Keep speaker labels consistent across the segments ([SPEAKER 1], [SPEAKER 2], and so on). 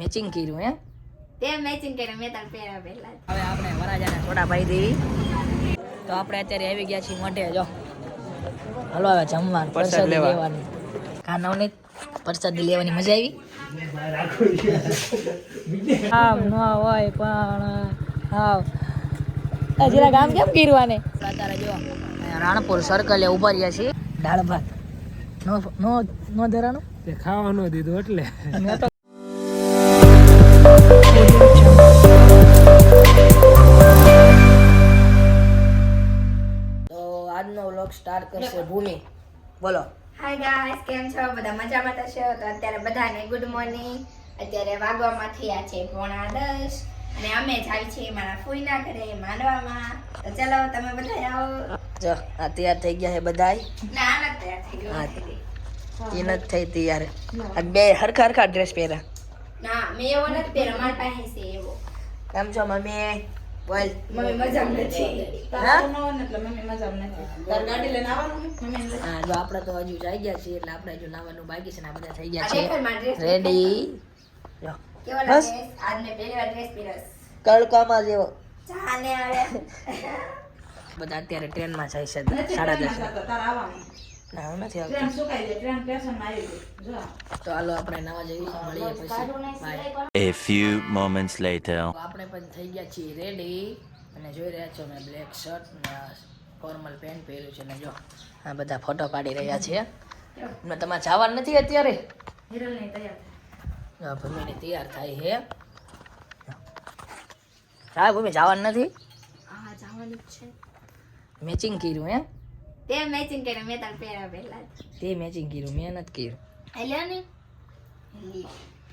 [SPEAKER 1] Matching કર્યું હે
[SPEAKER 2] તે મેચિંગ કર્યું મેં તાર પહેરા પહેલા
[SPEAKER 1] હવે આપણે વરાજાને છોડા પાઈ દેવી તો આપણે અત્યારે આવી ગયા છીએ મોઢે જો હલો હવે જમવાનું પ્રસાદ લેવાની કાનવની પ્રસાદ લેવાની મજા આવી આમ ન હોય પણ હાવ જરા કામ કેમ કર્યું અત્યારે જો રાણપુર સર્કલે ઉભા રહ્યા છીએ દાળ ભાત નો ધરાનું
[SPEAKER 3] તે ખાવા ન દીધું એટલે
[SPEAKER 1] મેં તો આજનો વ્લોગ સ્ટાર્ટ કરશે ભૂમિ બોલો
[SPEAKER 2] હાય ગાઈસ કેમ છો બધા મજામાં તો છો તો અત્યારે બધાને ગુડ મોર્નિંગ અત્યારે વાગવામાં થયા છે 9:30 અને અમે જાય છીએ મારા ફૂઈના ઘરે માંડવામાં તો ચલો તમે બધા આવો
[SPEAKER 1] જો આ તૈયાર થઈ ગયા છે બધાય
[SPEAKER 2] ના ના તૈયાર થઈ ગયો
[SPEAKER 1] એ નથી થઈ તૈયાર આ બે હરખા ડ્રેસ પહેર્યા
[SPEAKER 2] ના મેં એવો નથી પહેર્યો મારી પાસે છે એવો
[SPEAKER 1] કેમ છો મમ્મી બોલ
[SPEAKER 2] મમ્મી મજામાં નથી
[SPEAKER 1] હા
[SPEAKER 2] મમ્મી મજામાં નથી તાર ગાડી લઈને આવવાનું મમ્મી
[SPEAKER 1] હા જો આપણે તો હજુ જઈ ગયા છીએ એટલે આપણે હજુ નાવાનું બાકી છે ને આ બધા થઈ ગયા
[SPEAKER 2] આ દેખાય મારો
[SPEAKER 1] છે
[SPEAKER 2] dress
[SPEAKER 1] રેડી જો
[SPEAKER 2] કેવો લાગે આજ મેં પહેલી વાર ડ્રેસ પહેર્યો
[SPEAKER 1] કડકામાં જેવો
[SPEAKER 2] જાને આવે
[SPEAKER 1] બધા અત્યારે ટ્રેનમાં જાય છે 10:30 ના હું નથી આવતો તો હાલો આપણે નવા જઈએ મળીએ પછી by
[SPEAKER 4] A few moments later.
[SPEAKER 1] આપણે પણ થઈ ગયા છીએ રેડી અને જોઈ રહ્યા છો મેં બ્લેક શર્ટ ને ફોર્મલ પેન્ટ પહેર્યું છે ને જો આ બધા ફોટો પાડી રહ્યા છે ને તમારે જવાનું નથી અત્યારે
[SPEAKER 2] હિરલ ને તૈયાર
[SPEAKER 1] હા ભૂમિને તૈયાર થાય છે હા ભૂમિ જવાનું નથી
[SPEAKER 2] આ જવાનું છે
[SPEAKER 1] મેચિંગ કર્યું હે
[SPEAKER 2] તે મેચિંગ કર્યું મેં તાર પહેરા પહેલા
[SPEAKER 1] તે મેચિંગ કર્યું મેં નથી કર્યું
[SPEAKER 2] હેલ્યો ને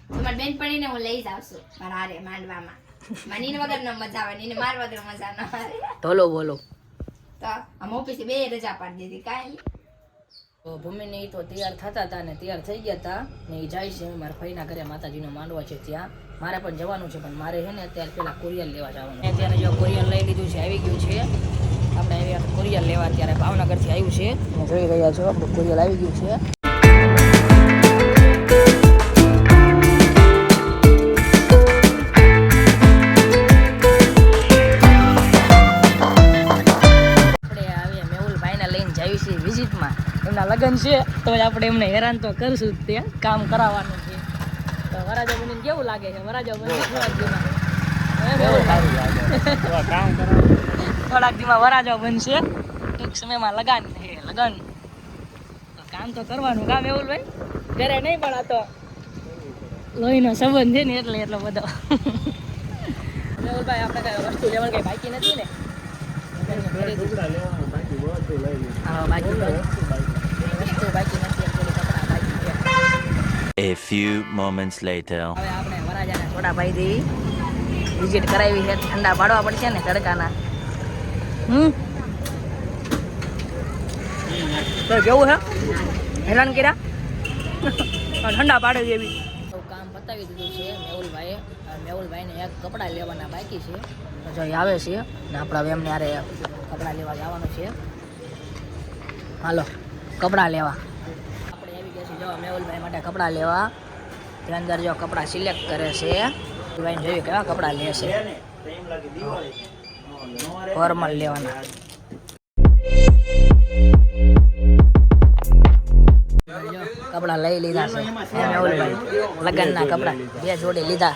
[SPEAKER 2] તમારી બેનપણીને હું લઈ જાઉં છું મારા હારે માંડવામાં મનીને વગર ન મજા આવે ને માર વગર મજા ન આવે
[SPEAKER 1] ઢોલો બોલો
[SPEAKER 2] તો આમ ઓફિસે બે રજા પાડી દીધી કાંઈ
[SPEAKER 1] તો ભૂમિને ઈ તો તૈયાર થતા હતા ને તૈયાર થઈ ગયા હતા ને એ જાય છે મારા ભાઈના ઘરે માતાજીનો માંડવો છે ત્યાં મારે પણ જવાનું છે પણ મારે છે ને અત્યારે પેલા કોરિયર લેવા જવાનું મેં ત્યારે જો કોરિયર લઈ લીધું છે આવી ગયું છે આપણે આવી કોરિયર લેવા અત્યારે ભાવનગરથી આવ્યું છે તમે જોઈ રહ્યા છો આપણું કોરિયર આવી ગયું છે વિઝિટમાં એમના લગ્ન છે તો આપણે એમને હેરાન તો કરશું તે કામ કરાવવાનું છે તો વરાજા બનીને કેવું લાગે છે વરાજા બની થોડાક દીમાં વરાજા બનશે ટૂંક સમયમાં લગન છે લગન તો કામ તો કરવાનું કામ એવું ભાઈ ઘરે નહીં પણ આ તો લોહીનો સંબંધ છે ને એટલે એટલો બધો મેહુલભાઈ આપણે કઈ વસ્તુ લેવાની કઈ બાકી નથી ને
[SPEAKER 4] A few moments later.
[SPEAKER 1] હવે આપણે વરાજાને છોડા પાઈ દેવી વિઝિટ કરાવી છે ઠંડા પાડવા પડશે ને તડકાના તો કેવું છે હેરાન કર્યા ઠંડા પાડી દેવી કામ પતાવી દીધું છે મેહુલભાઈને એક કપડાં લેવાના બાકી છે તો જો આવે છે ને આપણા હવે એમને યારે કપડાં લેવા જવાનું છે હાલો કપડાં લેવા આપણે આવી ગયા છીએ જો મેહુલભાઈ માટે કપડાં લેવા તે અંદર જો કપડાં સિલેક્ટ કરે છે ભાઈને જોયું કેવા કપડાં લેશે ફોર્મલ લેવાના કપડાં લઈ લીધા છે મેહુલભાઈ લગ્નના કપડાં 2 જોડી લીધા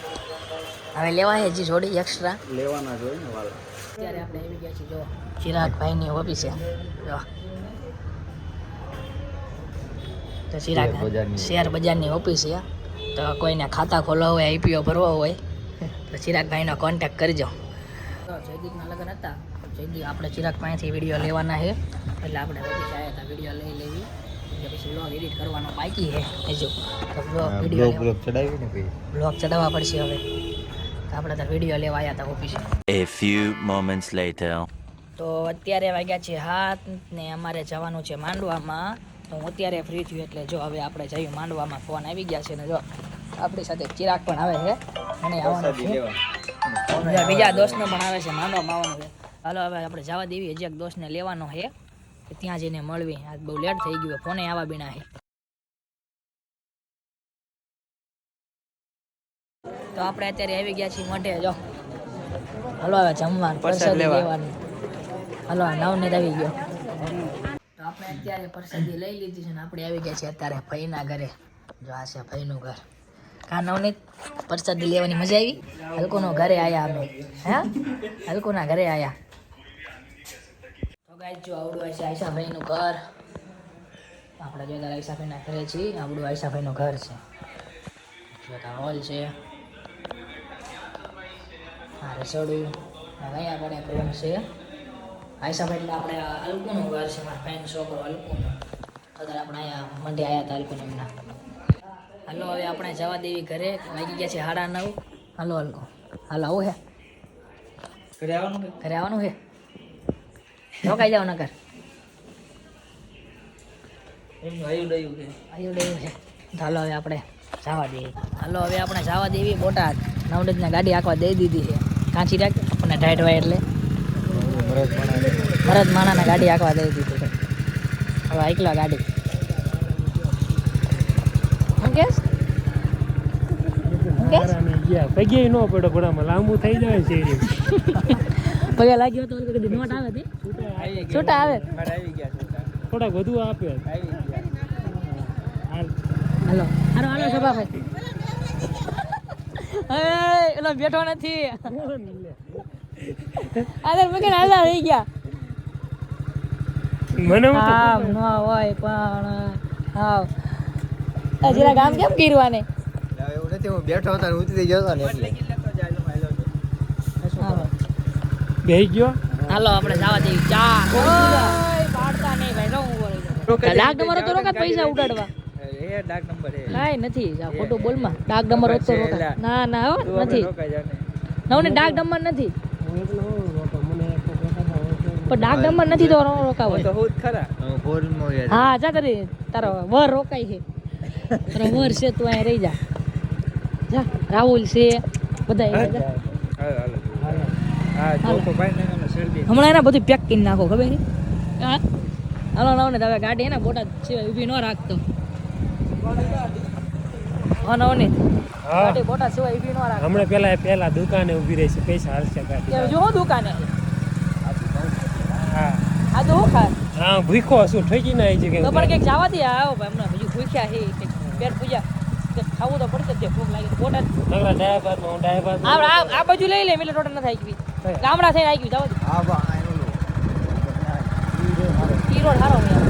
[SPEAKER 1] હવે લેવા છે હજી જોડી એક્સ્ટ્રા લેવાના જોઈએ ને વાલા અત્યારે આપણે આવી ગયા છીએ જો ચિરાગભાઈની ઓફિસે જો તો ચિરાગ શેર બજારની ઓફિસ છે તો કોઈને ખાતા ખોલવા હોય આઈપીઓ ભરવા હોય તો ચિરાગભાઈનો કોન્ટેક્ટ કરજો તો જયદીપના લગ્ન હતા જયદીપ આપણે ચિરાગ પાસેથી વિડીયો લેવાના છે એટલે આપણે ઓફિસે આવ્યા હતા વિડીયો લઈ લેવી પછી બ્લોગ એડિટ કરવાનો બાકી છે હજુ તો વિડીયો બ્લોગ ચડાવવા પડશે હવે આપણે તો વિડીયો લેવા આવ્યા હતા ઓફિસે
[SPEAKER 4] A few moments later.
[SPEAKER 1] તો અત્યારે વાગ્યા છે 7 ને અમારે જવાનું છે માંડવામાં તો હું અત્યારે ફ્રી થયું એટલે જો હવે આપણે જઈએ માંડવામાં ફોન આવી ગયા છે ને જો આપણી સાથે ચિરાગ પણ આવે છે અને આવવાનું છે બીજા દોસ્તને પણ આવે છે માંડવામાં આવવાનું છે હાલો હવે આપણે જવા દેવી હજી એક દોસ્તને લેવાનો છે ત્યાં જઈને મળવી આજ બહુ લેટ થઈ ગયું ફોને આવા બીના છે તો આપણે અત્યારે આવી ગયા છીએ મોઢે જો હલો હવે જમવાનું પ્રસાદી લેવાની હલો નવનીત આવી ગયો તો આપણે અત્યારે પ્રસાદી લઈ લીધી છે ને આપણે આવી ગયા છીએ અત્યારે ભાઈના ઘરે જો આ છે ભાઈનું ઘર કા નવનીત પ્રસાદી લેવાની મજા આવી હલકોનો ઘરે આયા અમે હે હલકોના ઘરે આયા તો ગાઈસ જો આવડું છે આયશાભાઈનું ઘર આપણે જો આયશાભાઈના ઘરે છીએ આવડું આયશાભાઈનું ઘર છે હોલ છે આ રસોડું અહીંયા પણ એક રૂમ છે આયશાભાઈ આપણે અલ્કુનું ઘર છે મારા ફ્રેન્ડ છોકરો અલ્કુનો અત્યારે આપણે અહીંયા મંડે આવ્યા હતા અલ્કુને એમના હાલો હવે આપણે જવા દેવી ઘરે વાગી ગયા છે 9:30 હાલો અલ્કો હાલો આવું હે ઘરે આવવાનું હે રોકાઈ જાવ નકર આયુ છે હાલો હવે આપણે જવા દેવી હાલો હવે આપણે જવા દેવી બોટાદ નવનીતને ગાડી આખવા દઈ દીધી છે કાંચી રાખ આપણને ઢાઈટ હોય એટલે ભરત માણાને ગાડી આખવા દઈ દીધી છે હવે એકલા ગાડી હું કેસ
[SPEAKER 3] પગે ન પડે ઘોડામાં લાંબુ થઈ જાય છે
[SPEAKER 1] પગે લાગ્યો તો કદી નોટ આવે તે છૂટા આવે
[SPEAKER 3] થોડાક વધુ આપે
[SPEAKER 1] હાલો હાલો હાલો સભાભાઈ એલો બેઠો નથી આદર મગન હાલા રહી ગયા
[SPEAKER 3] મને
[SPEAKER 1] આમ ન હોય પણ હાવ જરા ગામ કેમ ગીરવાને
[SPEAKER 5] એવું નથી હું બેઠો હતો ઉતરી ગયો ને એટલે
[SPEAKER 3] બેહી ગયો
[SPEAKER 1] હાલો આપણે જવા દેવી ચા પાડતા નહીં ભાઈ રહું ડાક નંબર તો રોકા પૈસા ઉડાડવા
[SPEAKER 5] એ ડાક નંબર હે
[SPEAKER 1] કાઈ નથી જા ખોટું બોલમાં ડાક નંબર તો રોકા ના ના હો નથી નવને ડાક નંબર નથી પણ ડાક નંબર નથી તો રોકાવો
[SPEAKER 5] તો હું ખરા હું બોલમાં યાર
[SPEAKER 1] હા જા તારો વર રોકાય છે તારો વર છે તું અહીં રહી જા જા રાહુલ છે બધા
[SPEAKER 5] હા જોકો ભાઈ ને શરદી
[SPEAKER 1] હમણાં એના બધું પેક કરી નાખો ખબર છે હા હાલો નવને હવે ગાડી એના બોટાદ સિવાય ઊભી ન રાખતો હા નવનીત ગાડી બોટાદ સિવાય ઊભી ન રાખતો
[SPEAKER 3] હમણાં પેલા દુકાને ઊભી રહી છે પૈસા હાલશે ગાડી
[SPEAKER 1] જો દુકાને
[SPEAKER 3] હા
[SPEAKER 1] આ તો હું ખા
[SPEAKER 3] હા ભૂખો શું ઠોકી ના આવી
[SPEAKER 1] તો
[SPEAKER 3] જગ્યાએ
[SPEAKER 1] પણ કંઈક જવા દે આવો ભાઈ હમણાં બીજું ભૂખ્યા છે કંઈક પેટ પૂજા કંઈક ખાવું તો પડશે જ ભૂખ લાગી બોટાદ
[SPEAKER 3] નગરા ડાયાબાદમાં હું ડાયાબાદ
[SPEAKER 1] આ બાજુ લઈ લે મિલે ટોટલ નથી આવી ગામડા થઈને આવી ગયું જવા
[SPEAKER 5] હા બા
[SPEAKER 1] દે ઈ રોડ સારો હોય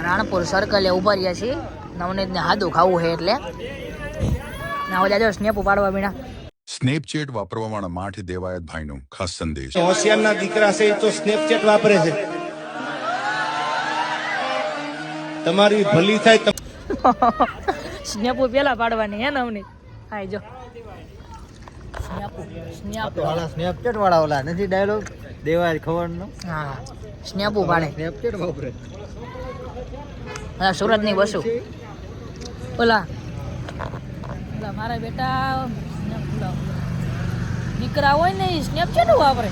[SPEAKER 1] રાણપુર સર્કલે ઉભા રહ્યા છીએ નવનીતને હાદું ખાવું છે એટલે ના ઓલા જો સ્નેપ પાડવા મીણા
[SPEAKER 6] સ્નેપચેટ વાપરવાવાળા માઠ દેવાયત ભાઈનો ખાસ સંદેશ
[SPEAKER 7] હોશિયારના દીકરા છે એ તો સ્નેપચેટ વાપરે છે તમારી ભલી થાય
[SPEAKER 1] સ્નેપો પેલા પાડવાની હે નવનીત હા જો સ્નેપો
[SPEAKER 5] વાળા સ્નેપચેટ વાળા ઓલા નથી ડાયલોગ દેવાય ખવડનો
[SPEAKER 1] હા સ્નેપો પાડે
[SPEAKER 5] સ્નેપચેટ વાપરે
[SPEAKER 1] હા સુરતની બસો ઓલા મારા બેટા નીકળા હોય ને એ સ્નેપચેટ વાપરે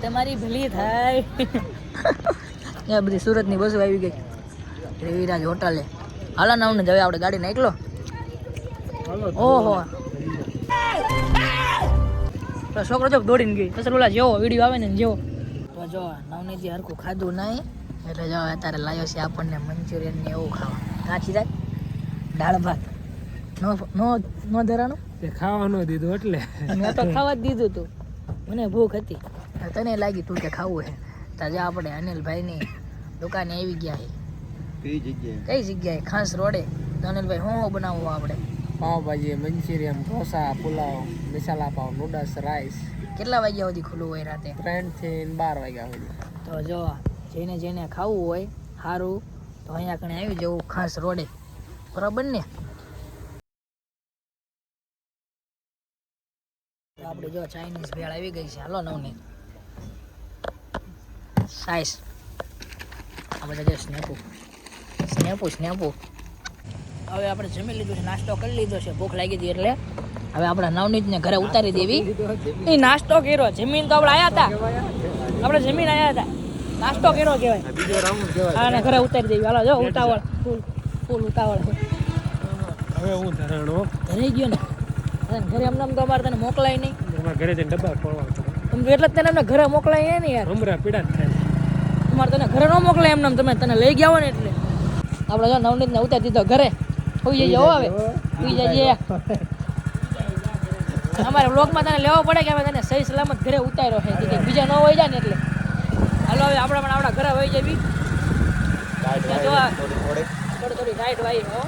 [SPEAKER 1] તમારી ભલી થાય એ બધી સુરતની બસો આવી ગઈ રવિરાજ હોટલે હાલો નવને જવે આપણે ગાડી નાખલો ઓહો છોકરો જો દોડીને ગઈ પછી ઓલા જેવો વિડીયો આવે ને જેવો તો જો નવને જે હરખું ખાધું નહીં એટલે જો અત્યારે લાવ્યો છે આપણને મંચુરિયન ને એવું ખાવા કાચી રાખ દાળ ભાત નો ધરાણું
[SPEAKER 3] તે ખાવાનું દીધું એટલે
[SPEAKER 1] મેં તો ખાવા જ દીધું તું મને ભૂખ હતી તને લાગી તું કે ખાવું છે તાજે આપણે અનિલભાઈની દુકાને આવી ગયા છે કઈ જગ્યાએ ખાસ રોડે તો અનિલભાઈ શું બનાવવું આપણે
[SPEAKER 3] પાવભાજી મંચુરિયન ઢોસા પુલાવ મસાલા પાવ નૂડલ્સ રાઈસ
[SPEAKER 1] કેટલા વાગ્યા સુધી ખુલ્લું હોય રાતે
[SPEAKER 3] 3 થી 12 વાગ્યા સુધી
[SPEAKER 1] તો જો જેને ખાવું હોય સારું તો અહીંયા કણે આવી જવું ખાસ રોડે બરાબર ને આપણે જો ચાઇનીઝ ભેળ આવી ગઈ છે હાલો નવને સાઈઝ આપણે જો સ્નેપો હવે આપણે જમી લીધું છે, નાસ્તો કરી લીધો છે, ભૂખ લાગી હતી એટલે હવે આપણે નવનીતને ઘરે ઉતારી દેવી. એ નાસ્તો કર્યો, જમીન તો આપણે આવ્યા હતા, આપણે જમીન આવ્યા હતા, નાસ્તો કર્યો કહેવાય.
[SPEAKER 3] બીજો રાઉન્ડ કહેવાય.
[SPEAKER 1] અને ઘરે ઉતારી દેવી. હાલો જો ઉતાવળ, ફૂલ ઉતાવળ છે.
[SPEAKER 3] હવે હું ધરાણો
[SPEAKER 1] ઘરે ગયો ને તને ઘરે એમને તો અમારે તને મોકલાય નહીં.
[SPEAKER 3] અમારા ઘરે જઈને ડબ્બા ખોલવા
[SPEAKER 1] એટલે જ તને અમને ઘરે મોકલાય ને યાર.
[SPEAKER 3] હમરા પીડા જ થાય.
[SPEAKER 1] તમારે તને ઘરે ન મોકલાય એમને, તમે તને લઈ ગયા હોય ને એટલે આપણે જો નવનીતને ઉતારી દીધો ઘરે. સુઈ જઈએ હો, હવે સુઈ જઈએ. અમારે વ્લોગમાં તને લેવો પડે કે હવે તને સહી સલામત ઘરે ઉતાર્યો છે, કે બીજા ન હોય જાય ને એટલે. હાલો હવે આપણે પણ આપણા ઘરે વહી જવી. થોડી ટાઈટ વાઈ હો.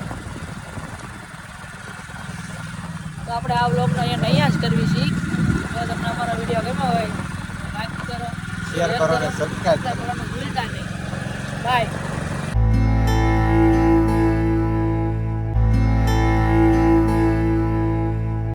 [SPEAKER 1] તો આપણે આ વ્લોગનો અહીંયા જ કરવી છીએ. જો તમને અમારો વિડીયો ગમ્યો હોય લાઈક કરો, શેર કરો અને સબસ્ક્રાઇબ કરવાનું ભૂલતા નહીં. બાય.